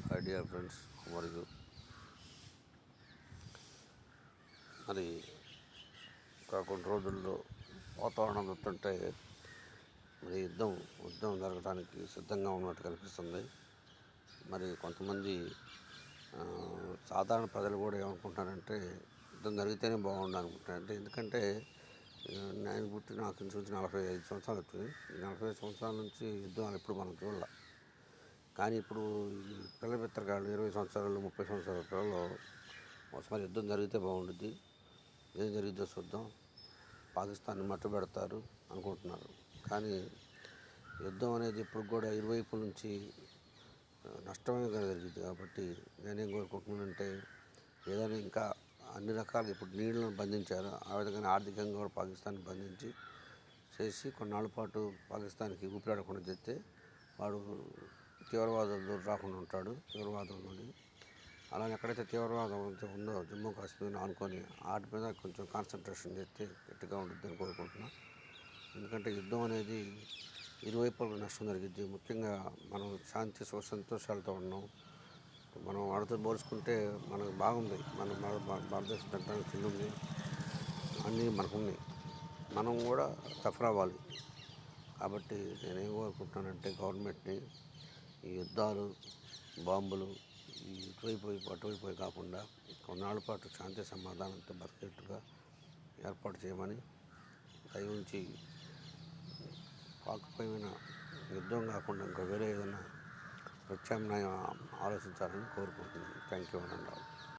High dear friends, మరియు మరి కొన్ని రోజుల్లో వాతావరణం చూస్తుంటే మరి యుద్ధం జరగడానికి సిద్ధంగా ఉన్నట్టు కనిపిస్తుంది. మరి కొంతమంది సాధారణ ప్రజలు కూడా ఏమనుకుంటున్నారంటే యుద్ధం జరిగితేనే బాగుండు అనుకుంటున్నారు. అంటే ఎందుకంటే నేను పుట్టి నాకు ఇంచుమించు 45 సంవత్సరాలు వచ్చింది. ఈ 45 సంవత్సరాల నుంచి యుద్ధాలు ఎప్పుడు మనం చూడాల. కానీ ఇప్పుడు ఈ పిల్ల పిత్తరగాళ్ళు 20 సంవత్సరాలు 30 సంవత్సరాల పిల్లలు ఒకసారి యుద్ధం జరిగితే బాగుండుద్ది, ఏం జరిగిద్దో చూద్దాం, పాకిస్తాన్ని మట్టుబెడతారు అనుకుంటున్నారు. కానీ యుద్ధం అనేది ఇప్పుడు కూడా ఇరువైపుల నుంచి నష్టమే జరిగింది. కాబట్టి నేనేం కోరుకుంటున్నానంటే ఏదైనా ఇంకా అన్ని రకాలు ఇప్పుడు నీళ్లను బంధించారు, ఆ విధంగా ఆర్థికంగా కూడా పాకిస్తాన్ని బంధించి చేసి కొన్నాళ్ళ పాటు పాకిస్తాన్కి ఊపిరాడకుండా చేస్తే వాడు తీవ్రవాదంలో రాకుండా ఉంటాడు. తీవ్రవాదంలోని అలానే ఎక్కడైతే తీవ్రవాదం ఉందో జమ్మూ కాశ్మీర్ ఆనుకొని వాటి మీద కొంచెం కాన్సన్ట్రేషన్ చేస్తే గట్టిగా ఉంటుందని కోరుకుంటున్నాం. ఎందుకంటే యుద్ధం అనేది ఇరువైపులకు నష్టం జరిగింది. ముఖ్యంగా మనం శాంతి సంతోషాలతో ఉన్నాం. మనం వాడితో పోల్చుకుంటే మనకు బాగుంది. మన భారతదేశం తినడానికి తిండి ఉంది, అన్నీ మనకున్నాయి. మనం కూడా సఫర్ అవ్వాలి. కాబట్టి నేనేం కోరుకుంటున్నానంటే గవర్నమెంట్ని ఈ యుద్ధాలు, బాంబులు ఇటువైపు అటువైపు కాకుండా కొన్నాళ్ళ పాటు శాంతి సమాధానంతో బతికేట్టుగా ఏర్పాటు చేయమని, దయవుంచి పాకుపైన యుద్ధం కాకుండా ఇంకా వేరే ఏదైనా ప్రత్యామ్నాయం ఆలోచించాలని కోరుకుంటున్నాను. థ్యాంక్ యూ అనండి.